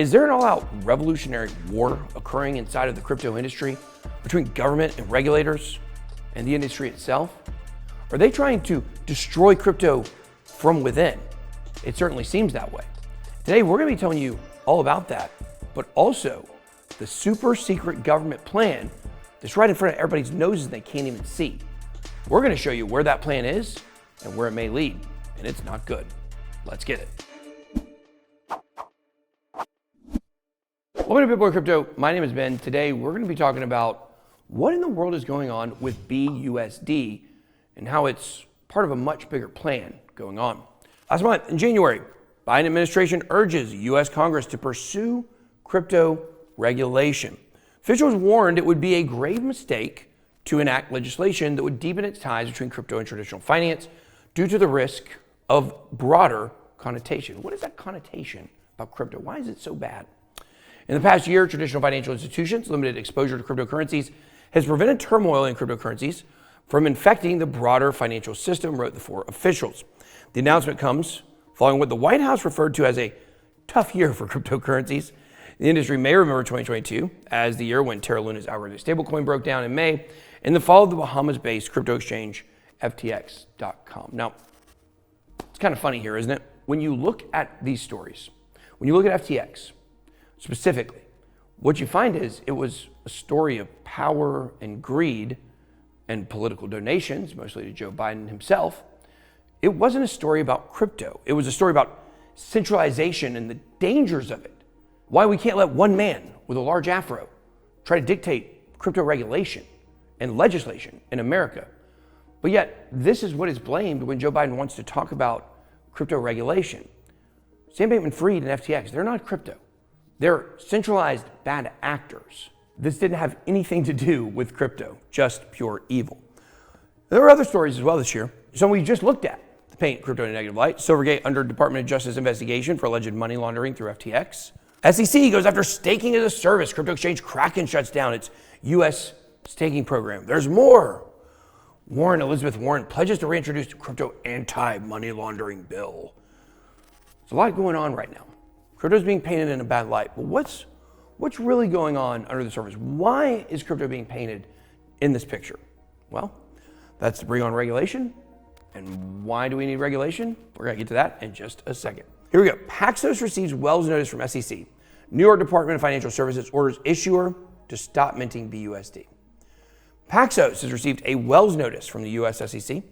Is there an all-out revolutionary war occurring inside of the crypto industry between government and regulators and the industry itself? Are they trying to destroy crypto from within? It certainly seems that way. Today, we're going to be telling you all about that, but also the super secret government plan that's right in front of everybody's noses and they can't even see. We're going to show you where that plan is and where it may lead, and it's not good. Let's get it. Welcome to BitBoy Crypto. My name is Ben. Today, we're going to be talking about what in the world is going on with BUSD and how it's part of a much bigger plan going on. Last month, in January, Biden administration urges U.S. Congress to pursue crypto regulation. Officials warned it would be a grave mistake to enact legislation that would deepen its ties between crypto and traditional finance due to the risk of broader connotation. What is that connotation about crypto? Why is it so bad? In the past year, traditional financial institutions' limited exposure to cryptocurrencies has prevented turmoil in cryptocurrencies from infecting the broader financial system, wrote the four officials. The announcement comes following what the White House referred to as a tough year for cryptocurrencies. The industry may remember 2022 as the year when Terra Luna's algorithmic stablecoin broke down in May in the fall of the Bahamas-based crypto exchange FTX.com. Now, it's kind of funny here, isn't it? When you look at these stories, when you look at FTX specifically, what you find is it was a story of power and greed and political donations, mostly to Joe Biden himself. It wasn't a story about crypto. It was a story about centralization and the dangers of it. Why we can't let one man with a large afro try to dictate crypto regulation and legislation in America. But yet, this is what is blamed when Joe Biden wants to talk about crypto regulation. Sam Bankman-Fried and FTX, they're not crypto. They're centralized bad actors. This didn't have anything to do with crypto, just pure evil. There were other stories as well this year. Some we just looked at to paint crypto in a negative light. Silvergate under Department of Justice investigation for alleged money laundering through FTX. SEC goes after staking as a service. Crypto exchange Kraken shuts down its U.S. staking program. There's more. Elizabeth Warren pledges to reintroduce the crypto anti-money laundering bill. There's a lot going on right now. Crypto is being painted in a bad light. But what's really going on under the surface? Why is crypto being painted in this picture? Well, that's to bring on regulation. And why do we need regulation? We're going to get to that in just a second. Here we go. Paxos receives Wells notice from SEC. New York Department of Financial Services orders issuer to stop minting BUSD. Paxos has received a Wells notice from the U.S. SEC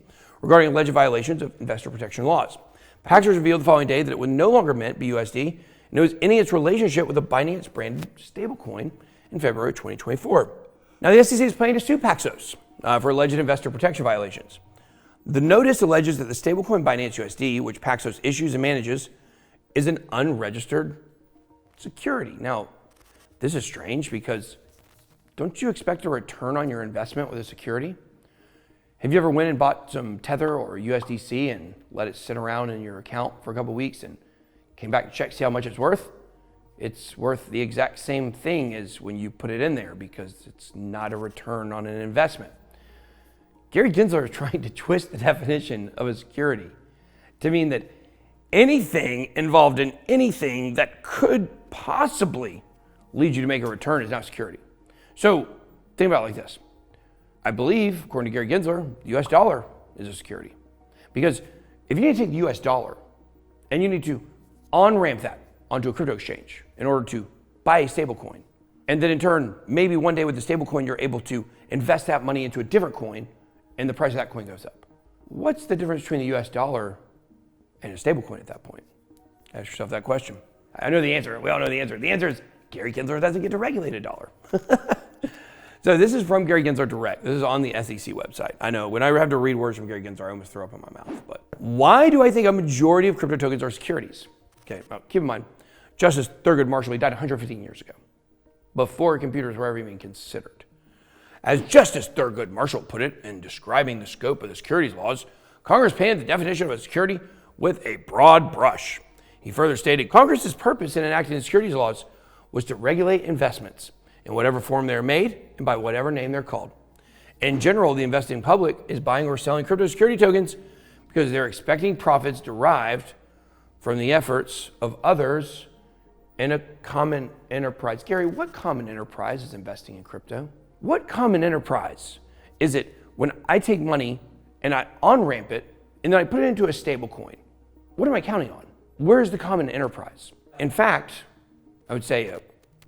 regarding alleged violations of investor protection laws. Paxos revealed the following day that it would no longer mint BUSD and it was ending its relationship with the Binance-branded stablecoin in February 2024. Now, the SEC is planning to sue Paxos for alleged investor protection violations. The notice alleges that the stablecoin Binance USD, which Paxos issues and manages, is an unregistered security. Now, this is strange because don't you expect a return on your investment with a security? Have you ever went and bought some Tether or USDC and let it sit around in your account for a couple of weeks and came back to check, see how much it's worth? It's worth the exact same thing as when you put it in there because it's not a return on an investment. Gary Gensler is trying to twist the definition of a security to mean that anything involved in anything that could possibly lead you to make a return is not security. So think about it like this. I believe, according to Gary Gensler, the US dollar is a security. Because if you need to take the US dollar and you need to on-ramp that onto a crypto exchange in order to buy a stablecoin, and then in turn, maybe one day with the stablecoin, you're able to invest that money into a different coin and the price of that coin goes up. What's the difference between the US dollar and a stablecoin at that point? Ask yourself that question. I know the answer. We all know the answer. The answer is Gary Gensler doesn't get to regulate a dollar. So this is from Gary Gensler direct. This is on the SEC website. I know when I have to read words from Gary Gensler, I almost throw up in my mouth. But why do I think a majority of crypto tokens are securities? Okay, well, keep in mind, Justice Thurgood Marshall, he died 115 years ago, before computers were ever even considered. As Justice Thurgood Marshall put it in describing the scope of the securities laws, Congress painted the definition of a security with a broad brush. He further stated, Congress's purpose in enacting the securities laws was to regulate investments in whatever form they're made and by whatever name they're called. In general, the investing public is buying or selling crypto security tokens because they're expecting profits derived from the efforts of others in a common enterprise. Gary, what common enterprise is investing in crypto? What common enterprise is it when I take money and I on-ramp it and then I put it into a stable coin? What am I counting on? Where's the common enterprise? In fact, I would say a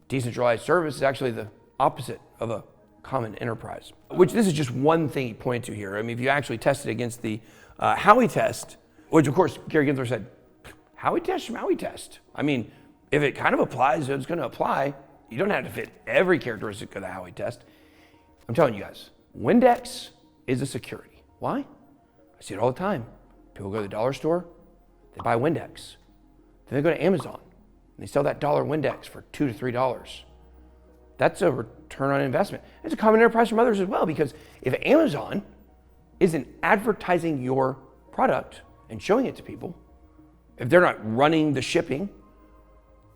decentralized service is actually the opposite of a common enterprise, which this is just one thing he pointed to here. I mean, if you actually test it against the Howey test, which of course Gary Gensler said, Howey test from Howey test. I mean, if it kind of applies, it's going to apply. You don't have to fit every characteristic of the Howey test. I'm telling you guys, Windex is a security. Why? I see it all the time. People go to the dollar store, they buy Windex. Then they go to Amazon, and they sell that dollar Windex for $2 to $3. That's a return on investment. It's a common enterprise from others as well, because if Amazon isn't advertising your product and showing it to people, if they're not running the shipping,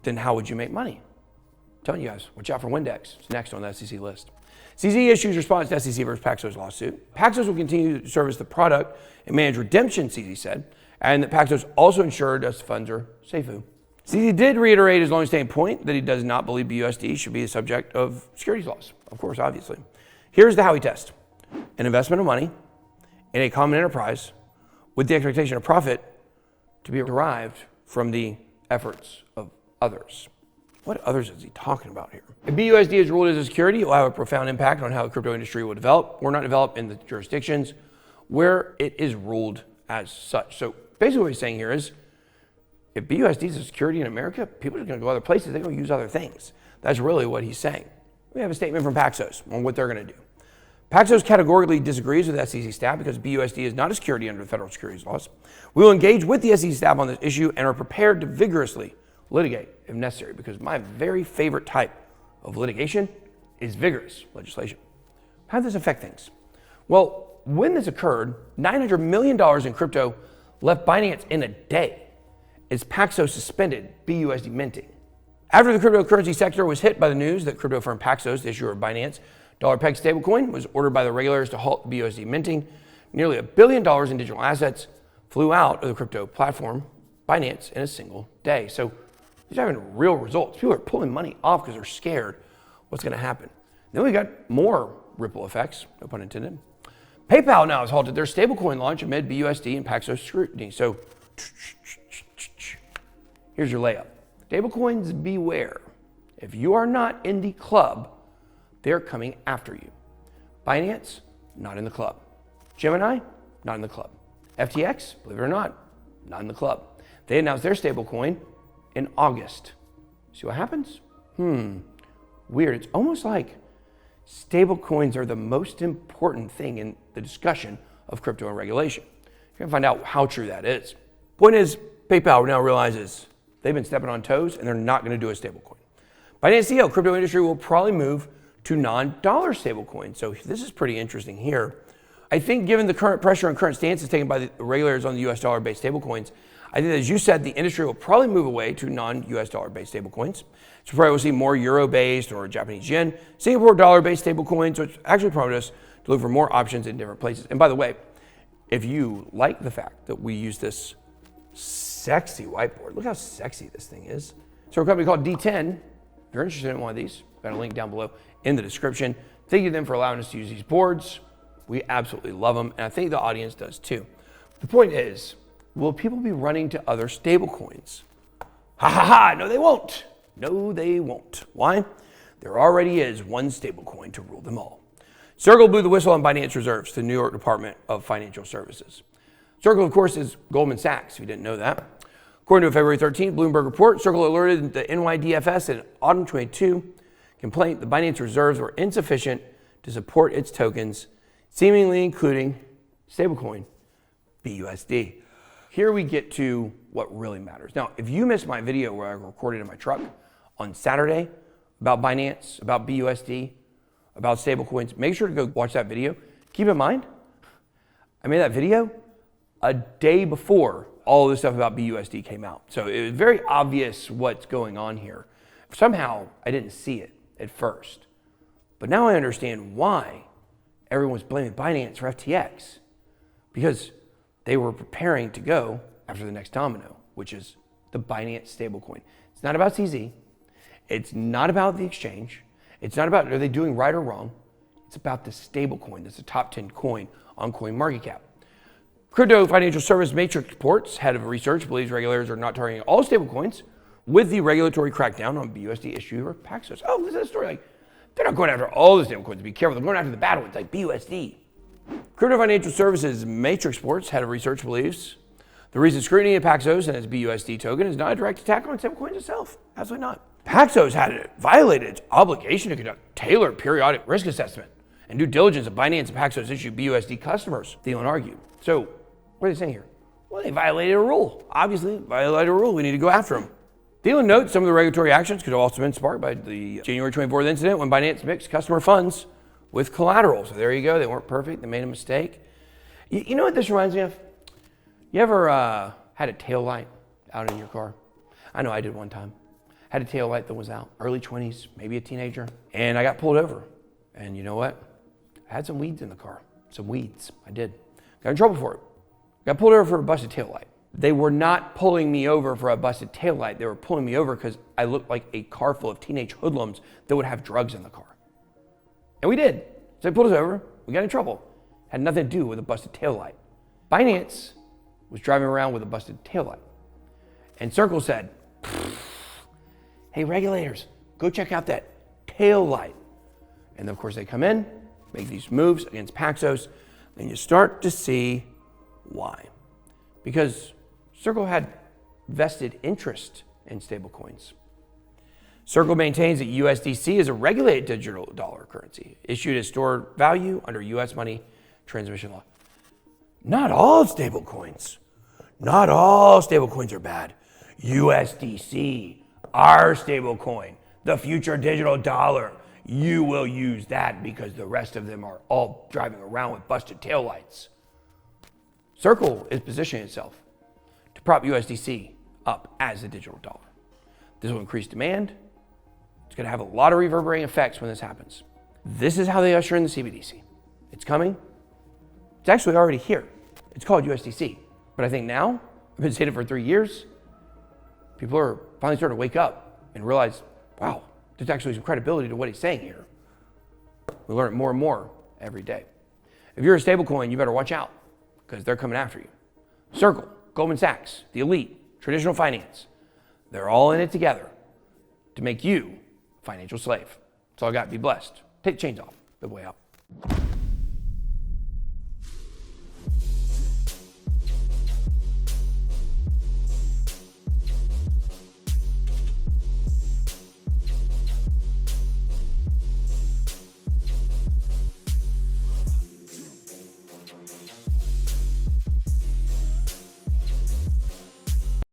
then how would you make money? I'm telling you guys, watch out for Windex. It's next on the SEC list. CZ issues response to SEC versus Paxos lawsuit. Paxos will continue to service the product and manage redemption, CZ said, and that Paxos also ensured us funds are safe. CZ did reiterate his long-standing point that he does not believe BUSD should be the subject of securities laws. Of course, obviously. Here's the Howey test. An investment of money in a common enterprise with the expectation of profit to be derived from the efforts of others. What others is he talking about here? If BUSD is ruled as a security, it will have a profound impact on how the crypto industry will develop or not develop in the jurisdictions where it is ruled as such. So basically what he's saying here is, if BUSD is a security in America, people are going to go other places. They're going to use other things. That's really what he's saying. We have a statement from Paxos on what they're going to do. Paxos categorically disagrees with SEC staff because BUSD is not a security under federal securities laws. We will engage with the SEC staff on this issue and are prepared to vigorously litigate if necessary, because my very favorite type of litigation is vigorous legislation. How does this affect things? Well, when this occurred, $900 million in crypto left Binance in a day as Paxos suspended BUSD minting. After the cryptocurrency sector was hit by the news that crypto firm Paxos, the issuer of Binance dollar peg stablecoin, was ordered by the regulators to halt BUSD minting, nearly $1 billion in digital assets flew out of the crypto platform Binance in a single day. So these are having real results. People are pulling money off because they're scared what's going to happen. Then we got more ripple effects, no pun intended. PayPal now has halted their stablecoin launch amid BUSD and Paxos scrutiny. So here's your layup. Stablecoins, beware. If you are not in the club, they're coming after you. Binance, not in the club. Gemini, not in the club. FTX, believe it or not in the club. They announced their stablecoin in August. See what happens? Weird. It's almost like stablecoins are the most important thing in the discussion of crypto and regulation. You're gonna find out how true that is. Point is, PayPal now realizes they've been stepping on toes and they're not gonna do a stablecoin. Binance CEO, crypto industry will probably move to non-dollar stablecoins. So this is pretty interesting here. I think given the current pressure and current stances taken by the regulators on the US dollar-based stablecoins, I think that, as you said, the industry will probably move away to non-US dollar-based stablecoins. So probably we'll see more euro-based or Japanese yen, Singapore dollar-based stablecoins, which actually prompted us to look for more options in different places. And by the way, if you like the fact that we use this sexy whiteboard, look how sexy this thing is. So a company called D10, if you're interested in one of these, got a link down below in the description. Thank you to them for allowing us to use these boards. We absolutely love them, and I think the audience does too. The point is, will people be running to other stablecoins? Ha ha ha, no they won't. No, they won't. Why? There already is one stablecoin to rule them all. Circle blew the whistle on Binance reserves to the New York Department of Financial Services. Circle, of course, is Goldman Sachs, if you didn't know that. According to a February 13th Bloomberg report, Circle alerted the NYDFS in autumn 22 complaint the Binance reserves were insufficient to support its tokens, seemingly including stablecoin BUSD. Here we get to what really matters. Now, if you missed my video where I recorded in my truck on Saturday about Binance, about BUSD, about stablecoins, make sure to go watch that video. Keep in mind, I made that video a day before all of this stuff about BUSD came out. So it was very obvious what's going on here. Somehow I didn't see it at first, but now I understand why everyone's blaming Binance for FTX, because they were preparing to go after the next domino, which is the Binance stablecoin. It's not about CZ. It's not about the exchange. It's not about are they doing right or wrong. It's about the stable coin that's the top 10 coin on CoinMarketCap. Crypto Financial Service Matrix reports, head of research, believes regulators are not targeting all stablecoins with the regulatory crackdown on BUSD issuer Paxos. Oh, listen to the story. Like, they're not going after all the stablecoins. Be careful. They're going after the bad ones like BUSD. Crypto Financial Services Matrix reports, head of research, believes the recent scrutiny of Paxos and its BUSD token is not a direct attack on stablecoins itself. Absolutely not. Paxos had violated its obligation to conduct tailored periodic risk assessment and due diligence of Binance and Paxos issued BUSD customers, Thielen argued. So, what are they saying here? Well, they violated a rule. Obviously, violated a rule. We need to go after them. Thielen notes some of the regulatory actions could have also been sparked by the January 24th incident when Binance mixed customer funds with collateral. So there you go. They weren't perfect. They made a mistake. You know what this reminds me of? You ever had a tail light out in your car? I know I did one time. Had a tail light that was out, early 20s, maybe a teenager, and I got pulled over. And you know what? I had some weeds in the car. Some weeds. I did. Got in trouble for it. Got pulled over for a busted tail light. They were not pulling me over for a busted tail light. They were pulling me over because I looked like a car full of teenage hoodlums that would have drugs in the car. And we did. So they pulled us over. We got in trouble. Had nothing to do with a busted tail light. Binance was driving around with a busted tail light. And Circle said, hey, regulators, go check out that tail light. And of course they come in, make these moves against Paxos, and you start to see why. Because Circle had vested interest in stablecoins. Circle maintains that USDC is a regulated digital dollar currency, issued as stored value under US money transmission law. Not all stablecoins. Not all stablecoins are bad. USDC, our stablecoin, the future digital dollar, you will use that because the rest of them are all driving around with busted taillights. Circle is positioning itself to prop USDC up as a digital dollar. This will increase demand. It's going to have a lot of reverberating effects when this happens. This is how they usher in the CBDC. It's coming. It's actually already here. It's called USDC. But I think now, I've been saying it for 3 years, people are finally starting to wake up and realize, wow, there's actually some credibility to what he's saying here. We learn it more and more every day. If you're a stablecoin, you better watch out because they're coming after you. Circle, Goldman Sachs, the elite, traditional finance, they're all in it together to make you a financial slave. That's all I got. Be blessed. Take the chains off. Good way out.